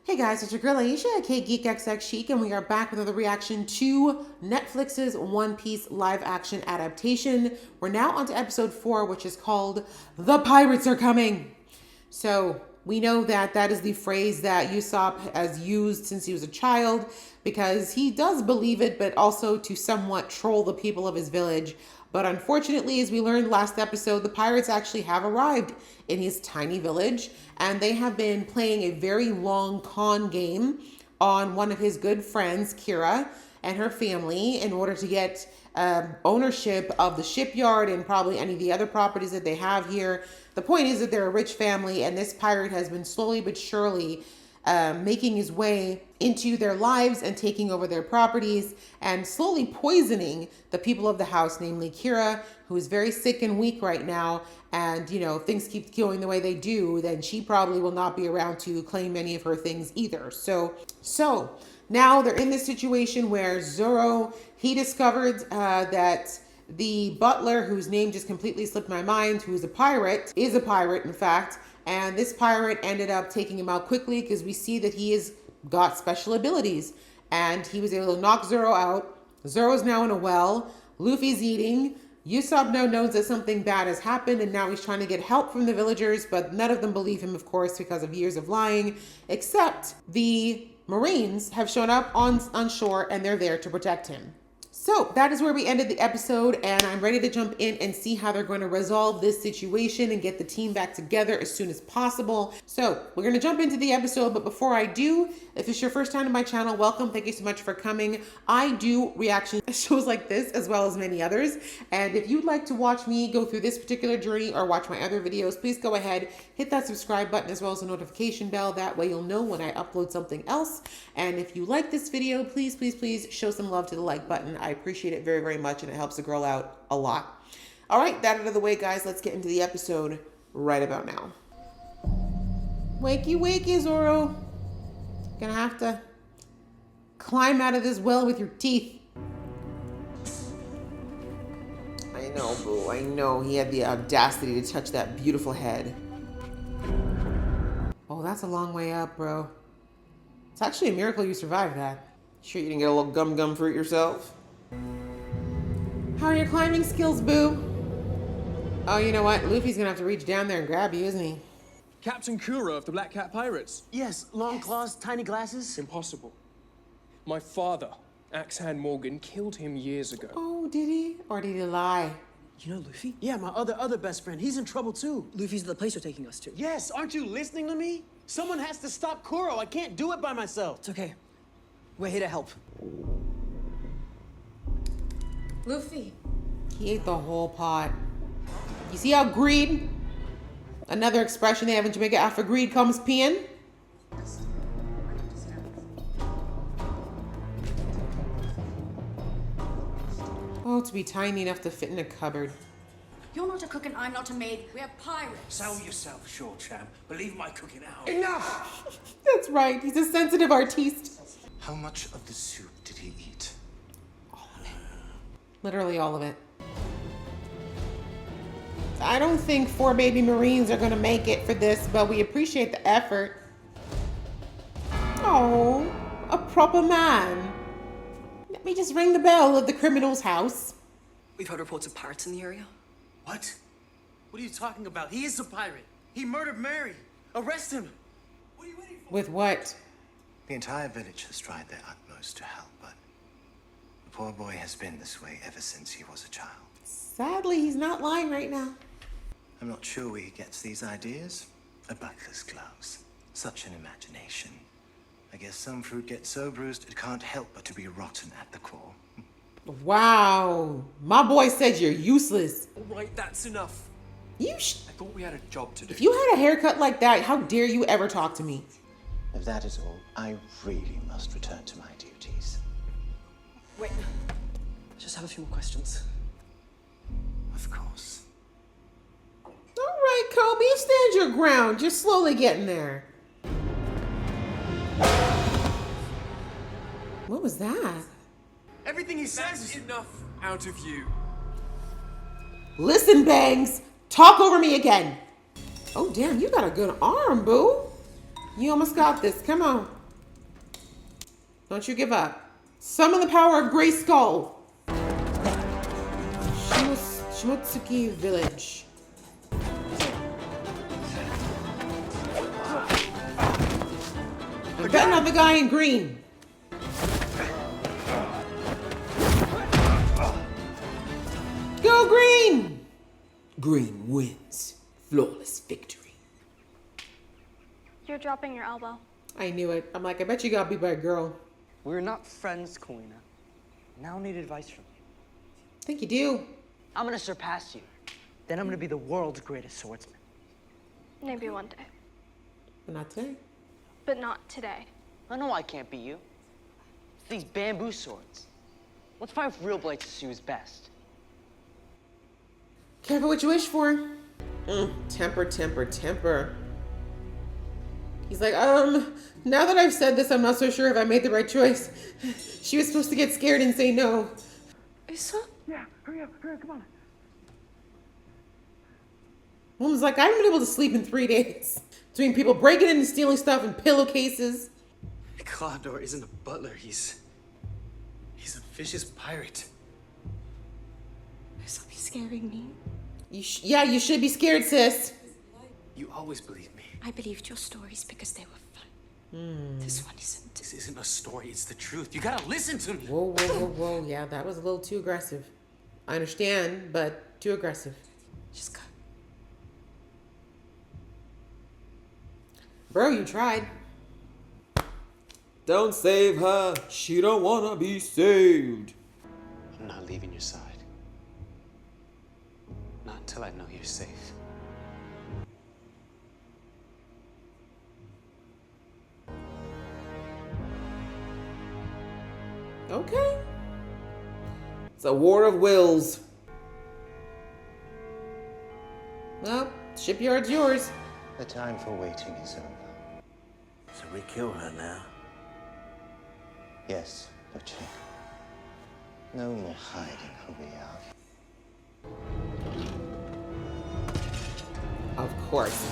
Hey guys, it's your girl Aisha, aka GeekXX Chic, and we are back with another reaction to Netflix's One Piece live action adaptation. We're now on to episode 4, which is called The Pirates Are Coming. So we know that that is the phrase that Usopp has used since he was a child because he does believe it, but also to somewhat troll the people of his village. But unfortunately, as we learned last episode, the pirates actually have arrived in his tiny village, and they have been playing a very long con game on one of his good friends, Kira, and her family in order to get ownership of the shipyard and probably any of the other properties that they have here. The point is that they're a rich family, and this pirate has been slowly but surely making his way into their lives and taking over their properties and slowly poisoning the people of the house, namely Kira, who is very sick and weak right now. And, you know, if things keep going the way they do, then she probably will not be around to claim any of her things either. So now they're in this situation where Zoro, he discovered that the butler, whose name just completely slipped my mind, who is a pirate in fact, and this pirate ended up taking him out quickly because we see that he has got special abilities. And he was able to knock Zoro out. Zoro's now in a well. Luffy's eating. Usopp now knows that something bad has happened, and now he's trying to get help from the villagers, but none of them believe him, of course, because of years of lying, except the Marines have shown up on shore, and they're there to protect him. So that is where we ended the episode, and I'm ready to jump in and see how they're going to resolve this situation and get the team back together as soon as possible. So we're going to jump into the episode, but before I do, if it's your first time to my channel, welcome. Thank you so much for coming. I do reaction shows like this as well as many others, and if you'd like to watch me go through this particular journey or watch my other videos, please go ahead, hit that subscribe button as well as the notification bell. That way you'll know when I upload something else. And if you like this video, please show some love to the like button. I appreciate it very, very much, and it helps the girl out a lot. All right, that out of the way, guys, let's get into the episode right about now. Wakey, wakey, Zoro. Gonna have to climb out of this well with your teeth. I know, boo, I know. He had the audacity to touch that beautiful head. Oh, that's a long way up, bro. It's actually a miracle you survived that. Sure you didn't get a little gum fruit yourself? How are your climbing skills, boo? Oh, you know what? Luffy's gonna have to reach down there and grab you, isn't he? Captain Kuro of the Black Cat Pirates. Yes, long claws, tiny glasses. Impossible. My father, Axe-Hand Morgan, killed him years ago. Oh, did he? Or did he lie? You know Luffy? Yeah, my other best friend. He's in trouble too. Luffy's the place you're taking us to. Yes, aren't you listening to me? Someone has to stop Kuro. I can't do it by myself. It's okay. We're here to help. Luffy. He ate the whole pot. You see how greed? Another expression they have in Jamaica, after greed comes peeing. Oh, to be tiny enough to fit in a cupboard. You're not a cook and I'm not a maid. We're pirates. Sell yourself short, champ. Believe my cooking out. Enough! That's right, he's a sensitive artiste. How much of the soup did he eat? All of it. Literally all of it. I don't think 4 baby Marines are gonna make it for this, but we appreciate the effort. Oh, a proper man. Let me just ring the bell of the criminal's house. We've heard reports of pirates in the area. What? What are you talking about? He is a pirate. He murdered Mary. Arrest him. What are you waiting for? With what? The entire village has tried their utmost to help, but the poor boy has been this way ever since he was a child. Sadly, he's not lying right now. I'm not sure where he gets these ideas. A butler's gloves. Such an imagination. I guess some fruit gets so bruised it can't help but to be rotten at the core. Wow. My boy said you're useless. All right, that's enough. I thought we had a job to do. If you had a haircut like that, how dare you ever talk to me? If that is all, I really must return to my duties. Wait. I just have a few more questions. Of course. All right, Kobe, stand your ground. You're slowly getting there. What was that? Everything he says That's is enough out of you. Listen, Bangs. Talk over me again. Oh, damn, you got a good arm, boo. You almost got this. Come on. Don't you give up. Summon the power of Gray Skull. Shimotsuki Village. I'm betting on the guy in green. Go green! Green wins. Flawless victory. You're dropping your elbow. I knew it. I'm like, I bet you got beat by a girl. We're not friends, Kalina. Now I need advice from you. I think you do. I'm gonna surpass you. Then I'm gonna be the world's greatest swordsman. Maybe one day, But not today. but not today. I know I can't beat you. It's these bamboo swords. Let's find if real blades to see who's best. Careful what you wish for. Temper, temper, temper. He's like, now that I've said this, I'm not so sure if I made the right choice. She was supposed to get scared and say no. Usa? Yeah, hurry up, come on. Woman's like, I haven't been able to sleep in 3 days. Between people breaking in and stealing stuff and pillowcases. Claudor isn't a butler, he's a vicious pirate. Stop scaring me. Yeah, you should be scared, sis. You always believe me. I believed your stories because they were fun. This one isn't. This isn't a story, it's the truth. You gotta listen to me. Whoa, whoa, whoa, whoa. Yeah, that was a little too aggressive. I understand, but too aggressive. Just go. Bro, you tried. Don't save her. She don't wanna be saved. I'm not leaving your side. Not until I know you're safe. Okay. It's a war of wills. Well, shipyard's yours. The time for waiting is over. So we kill her now? Yes, Butcher. No more hiding who we are. Of course,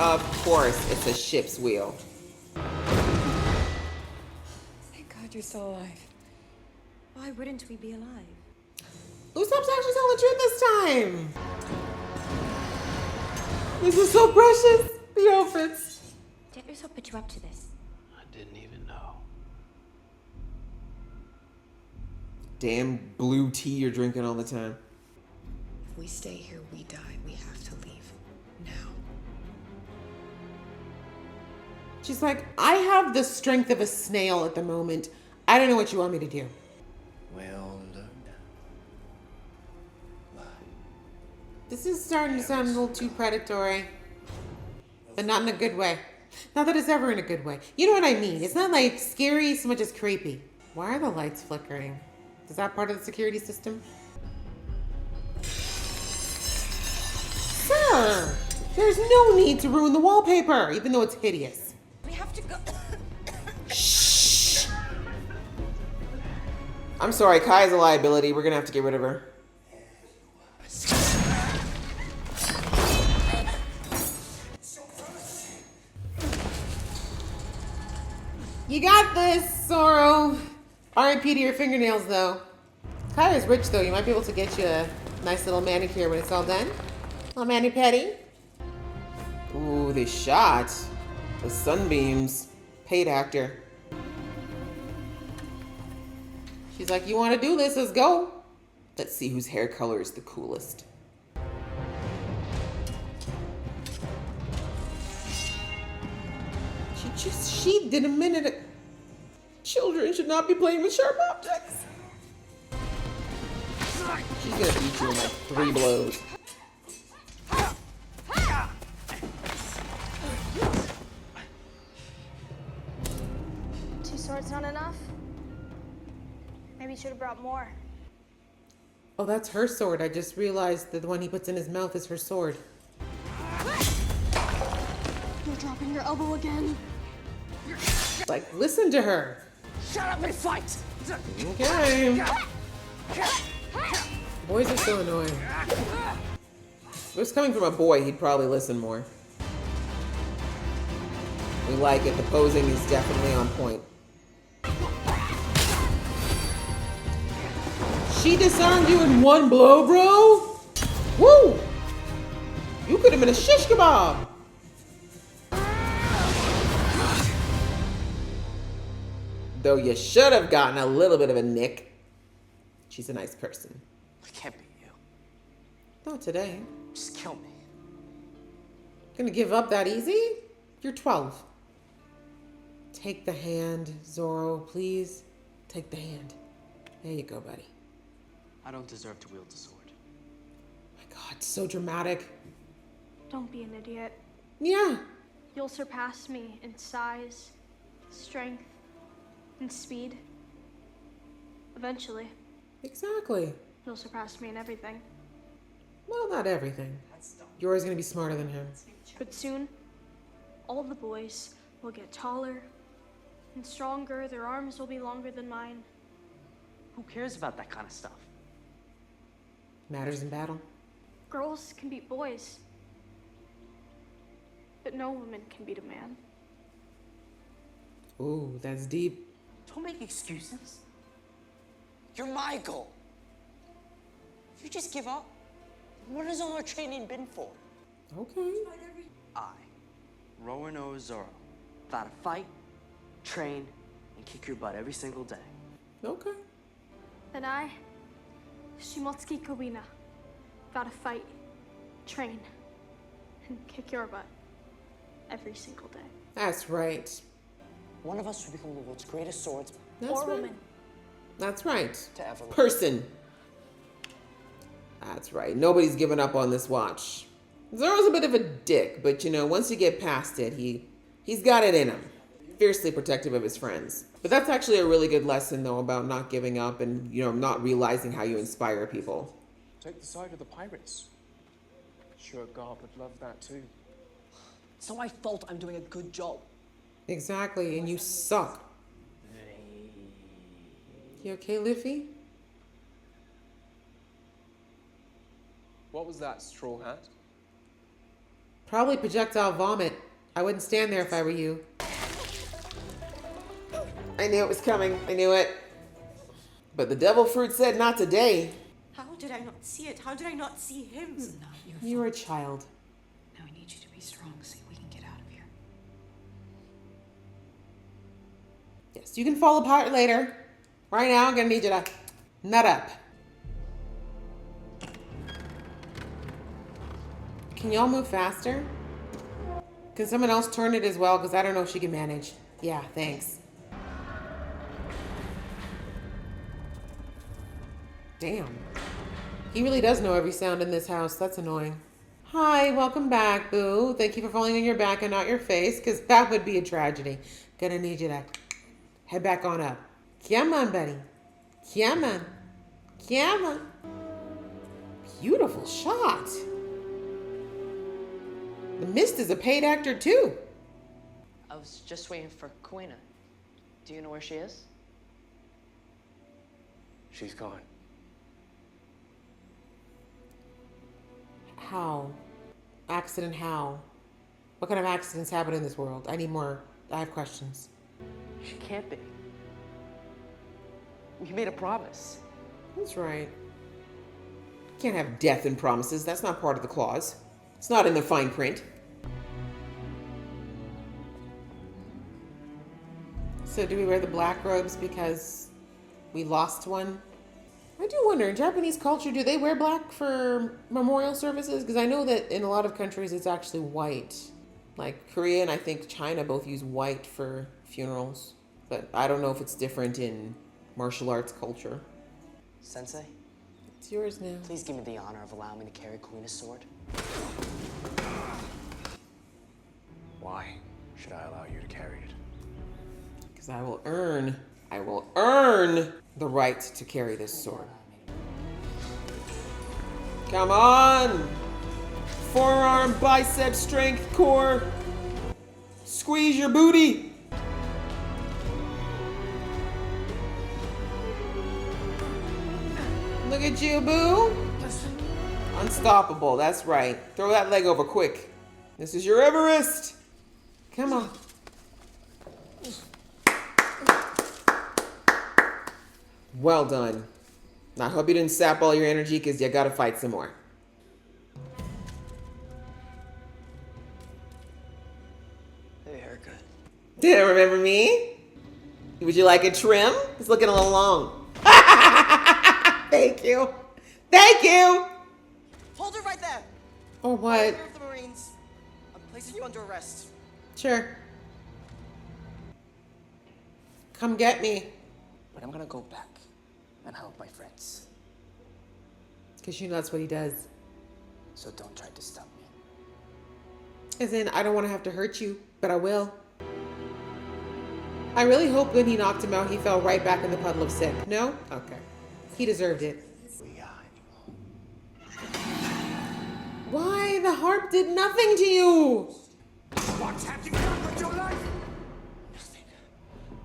it's a ship's wheel. Thank God you're still alive. Why wouldn't we be alive? Usopp's actually telling the truth this time. This is so precious. The outfits. Did Usopp put you up to this? I didn't even know. Damn blue tea you're drinking all the time. If we stay here, we die. We have to leave. Now. She's like, I have the strength of a snail at the moment. I don't know what you want me to do. Well, look. Bye. This is starting to sound a little too predatory. But not in a good way. Not that it's ever in a good way. You know what I mean? It's not like scary so much as creepy. Why are the lights flickering? Is that part of the security system? Sir, there's no need to ruin the wallpaper, even though it's hideous. We have to go. Shh. I'm sorry, Kai's a liability. We're gonna have to get rid of her. You got this, Zoro. R.I.P. to your fingernails, though. Kai is rich, though. You might be able to get you a nice little manicure when it's all done. Little mani-pedi. Ooh, the shot. The sunbeams. Paid actor. She's like, you want to do this? Let's go. Let's see whose hair color is the coolest. She did a minute. Children should not be playing with sharp objects. She's gonna beat you in like 3 blows. Two swords not enough? Maybe you should have brought more. Oh, that's her sword. I just realized that the one he puts in his mouth is her sword. You're dropping your elbow again. Like, listen to her. Shut up and fight! Okay. Boys are so annoying. If it was coming from a boy, he'd probably listen more. We like it. The posing is definitely on point. She disarmed you in one blow, bro? Woo! You could have been a shish kebab. Though you should have gotten a little bit of a nick. She's a nice person. I can't beat you. Not today. Just kill me. Gonna give up that easy? You're 12. Take the hand, Zoro, please. Take the hand. There you go, buddy. I don't deserve to wield the sword. My God, so dramatic. Don't be an idiot. Yeah. You'll surpass me in size, strength, and speed. Eventually, Exactly. you'll surpass me in everything. Well, not everything. You're always gonna be smarter than him. But soon, all the boys will get taller and stronger. Their arms will be longer than mine. Who cares about that kind of stuff? Matters in battle. Girls can beat boys, but no woman can beat a man. Ooh, that's deep. Don't make excuses. You're my goal. If you just give up, what has all our training been for? Okay. I, Roanoke Zoro, vow to fight, train, and kick your butt every single day. Okay. And I, Shimotsuki Kawina, vow to fight, train, and kick your butt every single day. That's right. One of us will become the world's greatest swordsman. That's Or right. woman. That's right. To ever live. Person. That's right. Nobody's giving up on this watch. Zoro's a bit of a dick, but you know, once you get past it, he's got it in him. Fiercely protective of his friends. But that's actually a really good lesson, though, about not giving up and, you know, not realizing how you inspire people. Take the side of the pirates. Sure, Garb would love that too. It's not my fault I'm doing a good job. Exactly, and you suck. You okay, Liffy? What was that, Straw Hat? Probably projectile vomit. I wouldn't stand there if I were you. I knew it was coming. I knew it. But the devil fruit said not today. How did I not see it? How did I not see him? It's not your You were a child. Now I need you to be strong so we can get out of here. Yes, you can fall apart later. Right now, I'm gonna need you to nut up. Can y'all move faster? Can someone else turn it as well? Because I don't know if she can manage. Yeah, thanks. Damn. He really does know every sound in this house. That's annoying. Hi, welcome back, Boo. Thank you for falling on your back and not your face, because that would be a tragedy. Gonna need you to head back on up. Come on, buddy. Come on. Come on. Beautiful shot. The Mist is a paid actor, too. I was just waiting for Kuina. Do you know where she is? She's gone. How? Accident how? What kind of accidents happen in this world? I need more. I have questions. She can't be. We made a promise. That's right. Can't have death in promises. That's not part of the clause. It's not in the fine print. So do we wear the black robes because we lost one? I do wonder, in Japanese culture, do they wear black for memorial services? Because I know that in a lot of countries it's actually white. Like Korea and I think China both use white for funerals. But I don't know if it's different in martial arts culture. Sensei, It's yours now. please give me the honor of allowing me to carry Kuina's sword. Why should I allow you to carry it? Because I will earn the right to carry this sword. Come on! Forearm, bicep, strength, core. Squeeze your booty. Look at you, boo. Unstoppable, that's right. Throw that leg over quick. This is your Everest. Come on. Well done. I hope you didn't sap all your energy because you gotta fight some more. Hey, haircut. Didn't remember me? Would you like a trim? It's looking a little long. Thank you. Thank you. Hold it right there. Or what? Leader of the Marines. I'm placing you under arrest. Sure. Come get me. But I'm gonna go back and help my friends. Because you know that's what he does. So don't try to stop me. As in, I don't want to have to hurt you, but I will. I really hope when he knocked him out, he fell right back in the puddle of sick. No? Okay. He deserved it. We are Why? The harp did nothing to you. What have you done with your life? Nothing.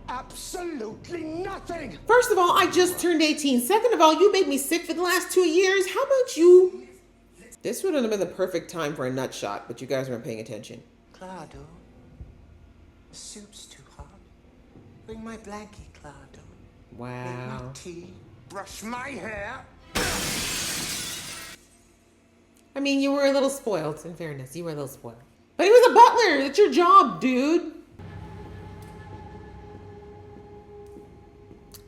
Absolutely nothing. First of all, I just turned 18. Second of all, you made me sick for the last 2 years. How about you? This would have been the perfect time for a nut shot, but you guys weren't paying attention. Claudio, the soup's too hot. Bring my blankie, Claudio. Make my Wow. tea. Brush my hair. I mean, you were a little spoiled, in fairness. You were a little spoiled. But he was a butler. That's your job, dude.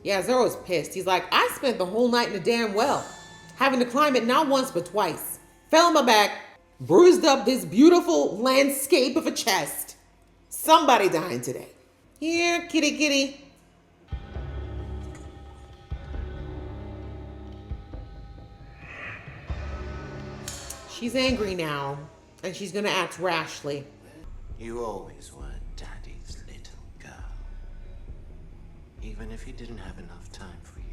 Yeah, Zoro's pissed. He's like, I spent the whole night in a damn well, having to climb it not once but twice. Fell on my back, bruised up this beautiful landscape of a chest. Somebody dying today. Here, kitty kitty. She's angry now, and she's gonna act rashly. You always were Daddy's little girl. Even if he didn't have enough time for you.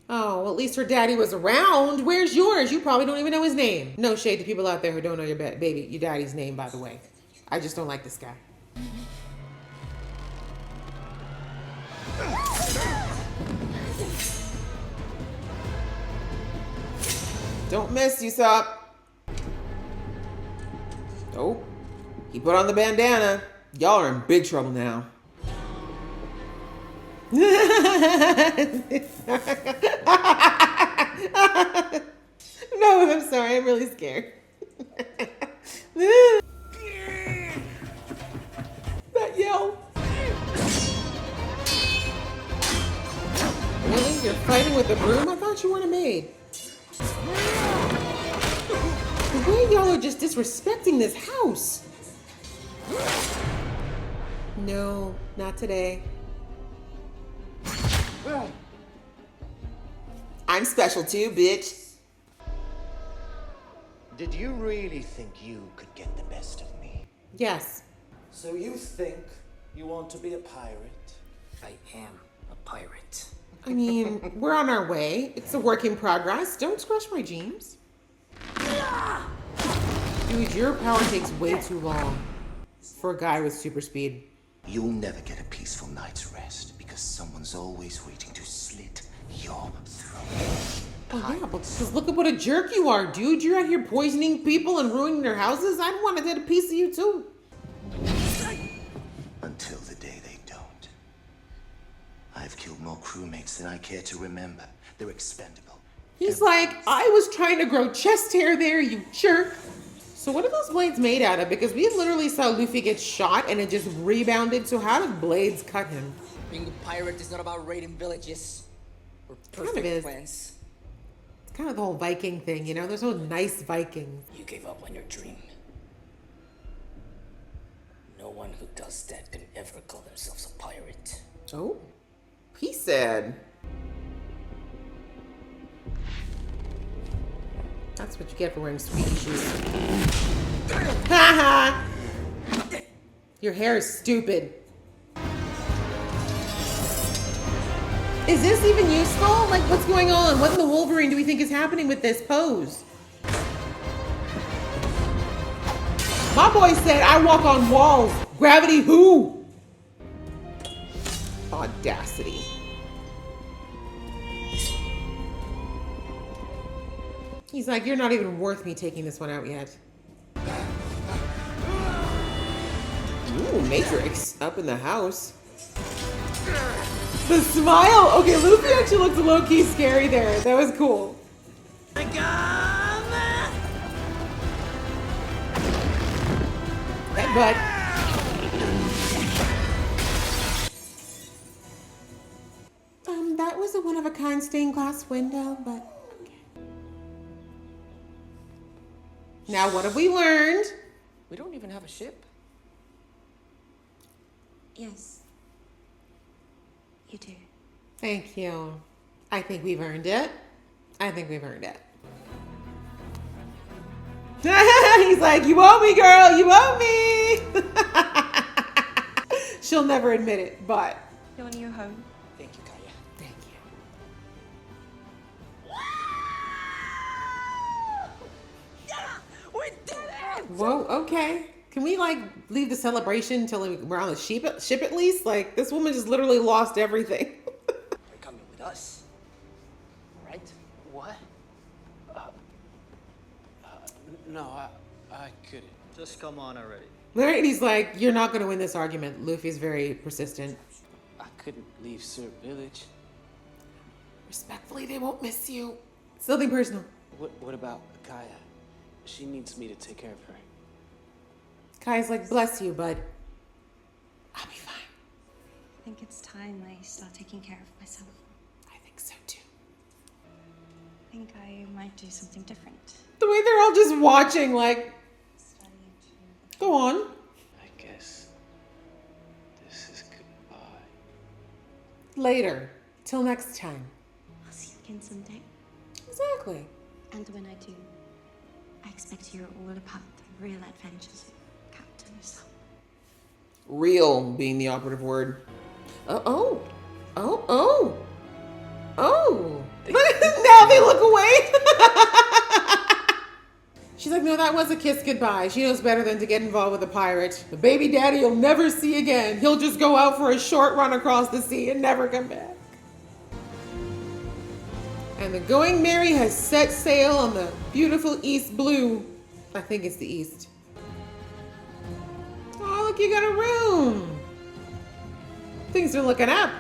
Oh, well, at least her daddy was around. Where's yours? You probably don't even know his name. No shade to people out there who don't know your your daddy's name, by the way. I just don't like this guy. Don't miss, Usopp. Oh, he put on the bandana. Y'all are in big trouble now. No, I'm sorry. I'm really scared. That yell. Really? You're fighting with a broom? I thought you weren't a maid. The way y'all are just disrespecting this house. No, not today. I'm special too, bitch. Did you really think you could get the best of me? Yes. So you think you want to be a pirate? I am a pirate. I mean, we're on our way. It's a work in progress. Don't scratch my jeans. Dude, your power takes way too long for a guy with super speed. You'll never get a peaceful night's rest because someone's always waiting to slit your throat. Oh yeah, but just look at what a jerk you are, dude. You're out here poisoning people and ruining their houses. I'd want to get a piece of you too. Until the day they don't. I've killed more crewmates than I care to remember. They're expendable. He's like, I was trying to grow chest hair there, you jerk. So what are those blades made out of? Because we literally saw Luffy get shot and it just rebounded. So how did blades cut him? Being a pirate is not about raiding villages or Kind of perfect is. plans. It's kind of the whole Viking thing, you know? There's no nice Vikings. You gave up on your dream. No one who does that can ever call themselves a pirate. Oh, he said. That's what you get for wearing squeaky shoes. Haha! Your hair is stupid. Is this even useful? Like, what's going on? What in the Wolverine do we think is happening with this pose? My boy said, I walk on walls. Gravity who? Audacity. He's like, you're not even worth me taking this one out yet. Ooh, Matrix up in the house. The smile. Okay, Luffy actually looks low-key scary there. That was cool. But that was a one-of-a-kind stained glass window, but okay. Now, what have we learned? We don't even have a ship. Yes. You do. Thank you. I think we've earned it. I think we've earned it. He's like, you owe me, girl. You owe me. She'll never admit it, but. You're on your home. Thank you, Kaya. Thank you. We did it! Whoa, okay. Can we like leave the celebration until we're on the ship at least? Like this woman just literally lost everything. You're coming with us, right? What? No, I couldn't. Just come on already. Right? He's like, you're not gonna win this argument. Luffy's very persistent. I couldn't leave Syrup Village. Respectfully, they won't miss you. Something personal. What about Kaya? She needs me to take care of her. Kai's like, bless you, bud. I'll be fine. I think it's time I start taking care of myself. I think so too. I think I might do something different. The way they're all just watching, like, Study into go on. I guess this is goodbye. Later. Till next time. I'll see you again someday. Exactly. And when I do, I expect to hear all about the real adventures of Captain Usopp. Real being the operative word. Oh. Now they look away. She's like, no, that was a kiss goodbye. She knows better than to get involved with a pirate. The baby daddy you'll never see again. He'll just go out for a short run across the sea and never come back. And the Going Merry has set sail on the beautiful East Blue. I think it's the East. Oh, look, you got a room. Things are looking up.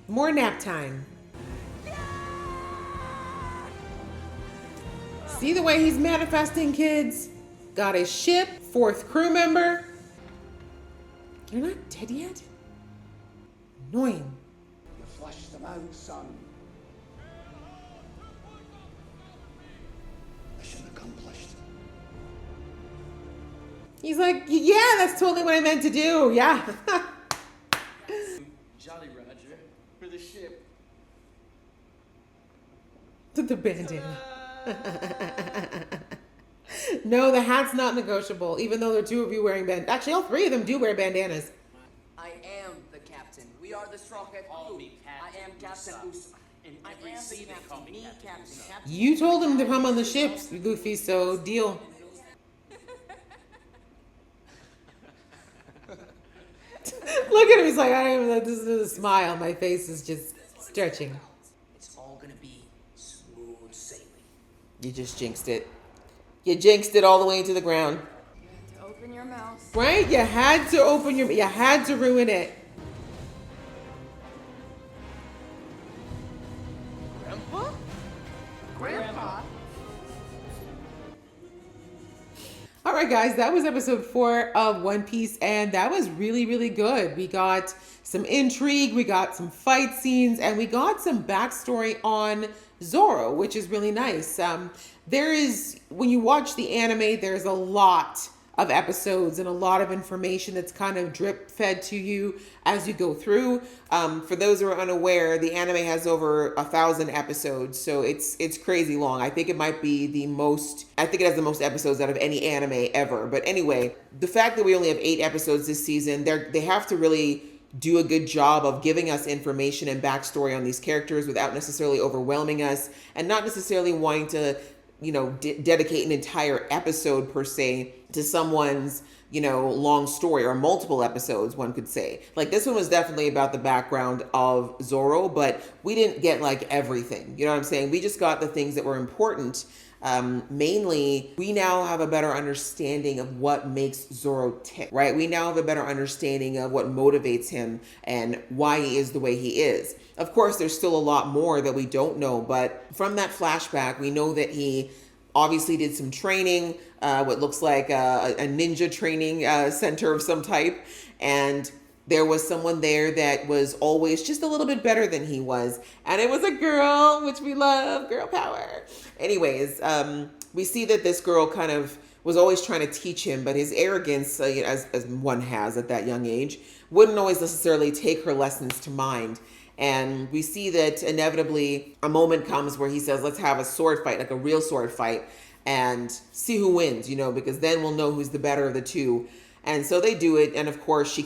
More nap time. See the way he's manifesting, kids? Got his ship, 4th crew member. You're not dead yet? Annoying. You flushed them out, son. Mission accomplished. He's like, yeah, that's totally what I meant to do. Yeah. Jolly Roger, for the ship. The bandana. No, the hat's not negotiable, even though there are 2 of you wearing bandanas. Actually, all 3 of them do wear bandanas. I am the captain. We are the Straw Hat crew. I am Captain Usopp. I am the captain. Me, Captain. You told him to come on the ship, Luffy, so deal. Look at him, he's like, I don't even, this is a smile. My face is just stretching. It's all gonna be smooth sailing. You just jinxed it. You jinxed it all the way into the ground. You have to open your mouth. Right? You had to open your, you had to ruin it. Grandpa? Grandpa? All right, guys, that was episode 4 of One Piece, and that was really, really good. We got some intrigue, we got some fight scenes, and we got some backstory on Zoro, which is really nice. There is, when you watch the anime, there's a lot of episodes and a lot of information that's kind of drip fed to you as you go through. For those who are unaware, the anime has over 1,000 episodes, so it's crazy long. I think it might be the most, I think it has the most episodes out of any anime ever. But anyway, the fact that we only have 8 episodes this season, they have to really do a good job of giving us information and backstory on these characters without necessarily overwhelming us and not necessarily wanting to, you know, dedicate an entire episode per se to someone's, you know, long story, or multiple episodes, one could say. Like, this one was definitely about the background of Zoro, but we didn't get like everything, you know what I'm saying? We just got the things that were important. Mainly, we now have a better understanding of what makes Zoro tick, right? We now have a better understanding of what motivates him and why he is the way he is. Of course, there's still a lot more that we don't know, but from that flashback, we know that he obviously did some training, what looks like a ninja training center of some type, and there was someone there that was always just a little bit better than he was. And it was a girl, which we love, girl power. Anyways, we see that this girl kind of was always trying to teach him, but his arrogance, as one has at that young age, wouldn't always necessarily take her lessons to mind. And we see that inevitably a moment comes where he says, let's have a sword fight, like a real sword fight, and see who wins, because then we'll know who's the better of the two. And so they do it, and of course,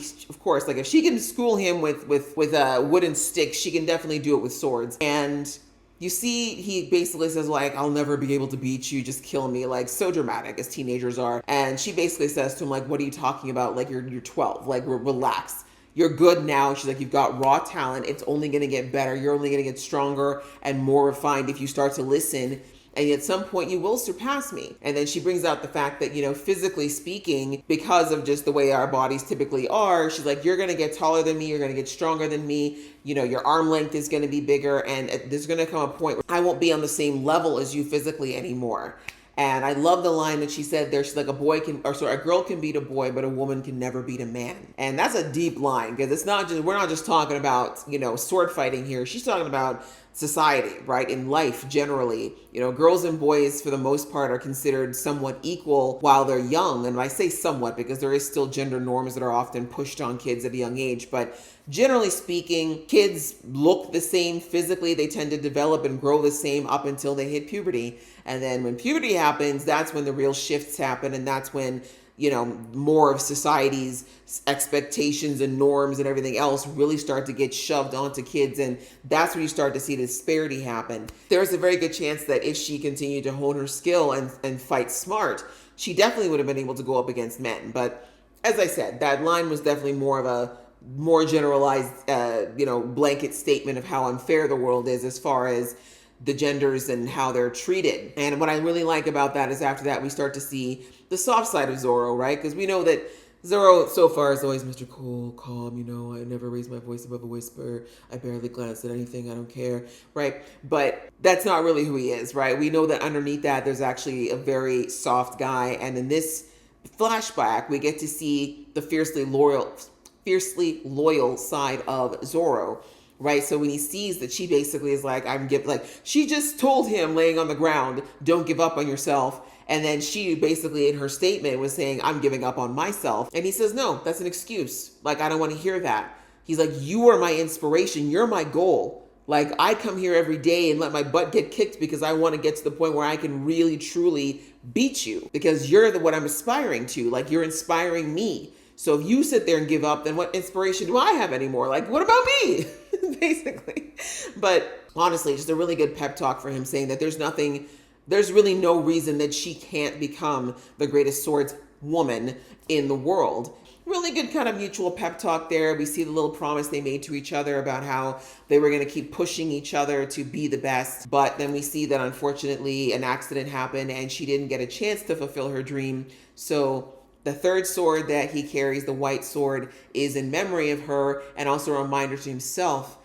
like if she can school him with wooden sticks, she can definitely do it with swords. And you see, he basically says like, "I'll never be able to beat you. Just kill me." Like, so dramatic as teenagers are. And she basically says to him like, "What are you talking about? Like you're 12. Like relax. You're good now." She's like, "You've got raw talent. It's only going to get better. You're only going to get stronger and more refined if you start to listen. And at some point you will surpass me." And then she brings out the fact that, physically speaking, because of just the way our bodies typically are, she's like, you're going to get taller than me. You're going to get stronger than me. Your arm length is going to be bigger. And there's going to come a point where I won't be on the same level as you physically anymore. And I love the line that she said there. She's like, a girl can beat a boy, but a woman can never beat a man. And that's a deep line, because we're not just talking about, sword fighting here. She's talking about society, right? In life generally, girls and boys for the most part are considered somewhat equal while they're young. And I say somewhat because there is still gender norms that are often pushed on kids at a young age. But generally speaking, kids look the same physically. They tend to develop and grow the same up until they hit puberty. And then when puberty happens, that's when the real shifts happen. And that's when, more of society's expectations and norms and everything else really start to get shoved onto kids. And that's when you start to see the disparity happen. There's a very good chance that if she continued to hone her skill and fight smart, she definitely would have been able to go up against men. But as I said, that line was definitely more of a more generalized, blanket statement of how unfair the world is as far as the genders and how they're treated. And what I really like about that is after that, we start to see the soft side of Zoro, right? Because we know that Zoro so far is always Mr. Cool, calm, I never raise my voice above a whisper. I barely glance at anything. I don't care, right? But that's not really who he is, right? We know that underneath that, there's actually a very soft guy. And in this flashback, we get to see the fiercely loyal side of Zoro. Right. So when he sees that she basically is like, she just told him laying on the ground, don't give up on yourself. And then she basically in her statement was saying, I'm giving up on myself. And he says, no, that's an excuse. Like, I don't want to hear that. He's like, you are my inspiration. You're my goal. Like, I come here every day and let my butt get kicked because I want to get to the point where I can really, truly beat you because you're what I'm aspiring to. Like, you're inspiring me. So if you sit there and give up, then what inspiration do I have anymore? Like, what about me? Basically. But honestly, just a really good pep talk for him, saying that there's really no reason that she can't become the greatest swords woman in the world. Really good kind of mutual pep talk there. We see the little promise they made to each other about how they were going to keep pushing each other to be the best. But then we see that unfortunately an accident happened and she didn't get a chance to fulfill her dream. So the third sword that he carries, the white sword, is in memory of her and also a reminder to himself,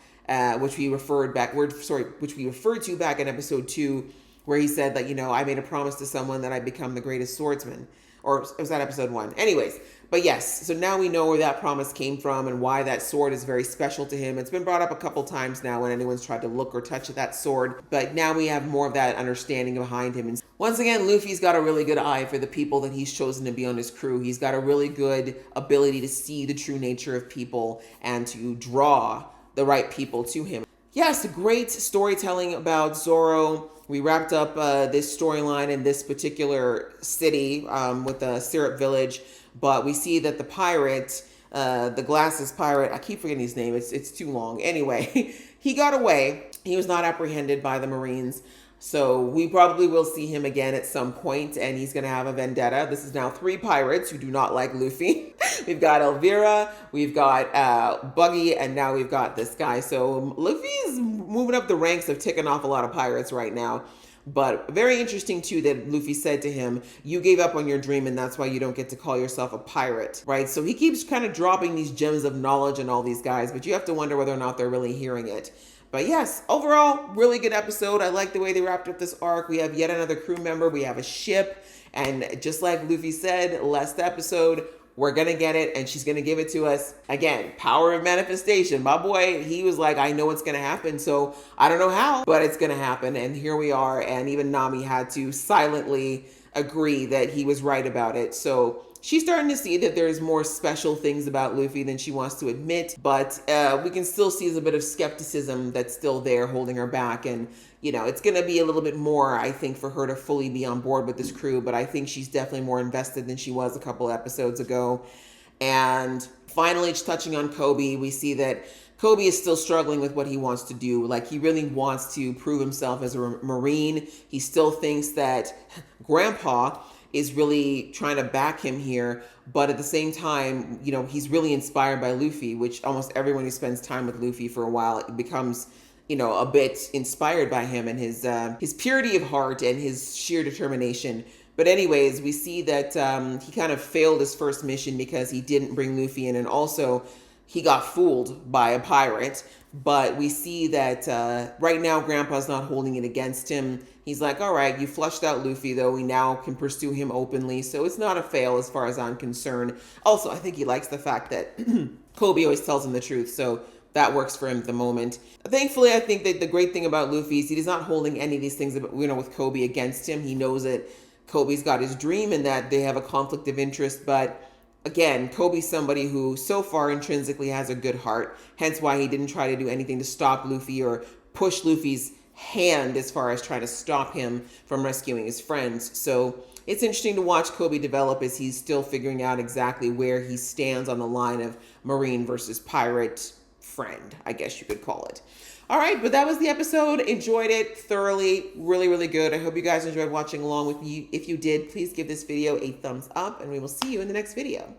which we referred to back in episode 2, where he said that, I made a promise to someone that I'd become the greatest swordsman. Or was that episode 1? Anyways, but yes, so now we know where that promise came from and why that sword is very special to him. It's been brought up a couple times now when anyone's tried to look or touch that sword, but now we have more of that understanding behind him. And once again, Luffy's got a really good eye for the people that he's chosen to be on his crew. He's got a really good ability to see the true nature of people and to draw the right people to him. Yes, great storytelling about Zoro. We wrapped up this storyline in this particular city with the Syrup Village, but we see that the pirate, the glasses pirate, I keep forgetting his name, it's too long. Anyway, he got away. He was not apprehended by the Marines. So we probably will see him again at some point, and he's going to have a vendetta. This is now 3 pirates who do not like Luffy. We've got Elvira, we've got Buggy, and now we've got this guy. So Luffy is moving up the ranks of ticking off a lot of pirates right now. But very interesting too that Luffy said to him, you gave up on your dream and that's why you don't get to call yourself a pirate, right? So he keeps kind of dropping these gems of knowledge on all these guys, but you have to wonder whether or not they're really hearing it. But yes, overall, really good episode. I like the way they wrapped up this arc. We have yet another crew member. We have a ship. And just like Luffy said last episode, we're going to get it, and she's going to give it to us. Again, power of manifestation. My boy, he was like, I know what's going to happen, so I don't know how, but it's going to happen. And here we are, and even Nami had to silently agree that he was right about it. So she's starting to see that there's more special things about Luffy than she wants to admit, but we can still see there's a bit of skepticism that's still there holding her back. And, you know, it's going to be a little bit more, I think, for her to fully be on board with this crew, but I think she's definitely more invested than she was a couple episodes ago. And finally, just touching on Koby, we see that Koby is still struggling with what he wants to do. Like, he really wants to prove himself as a Marine. He still thinks that Grandpa is really trying to back him here, but at the same time, you know, he's really inspired by Luffy, which almost everyone who spends time with Luffy for a while becomes, you know, a bit inspired by him and his purity of heart and his sheer determination. But anyways, we see that he kind of failed his first mission because he didn't bring Luffy in, and also he got fooled by a pirate. But we see that right now Grandpa's not holding it against him. He's like, all right, you flushed out Luffy, though. We now can pursue him openly. So it's not a fail as far as I'm concerned. Also, I think he likes the fact that Koby always tells him the truth. So that works for him at the moment. Thankfully, I think that the great thing about Luffy is he's not holding any of these things, you know, with Koby against him. He knows that Koby's got his dream and that they have a conflict of interest. But again, Koby's somebody who so far intrinsically has a good heart, hence why he didn't try to do anything to stop Luffy or push Luffy's hand as far as trying to stop him from rescuing his friends. So it's interesting to watch Koby develop as he's still figuring out exactly where he stands on the line of Marine versus pirate friend, I guess you could call it. All right, but that was the episode. Enjoyed it thoroughly. Really, really good. I hope you guys enjoyed watching along with me. If you did, please give this video a thumbs up, and we will see you in the next video.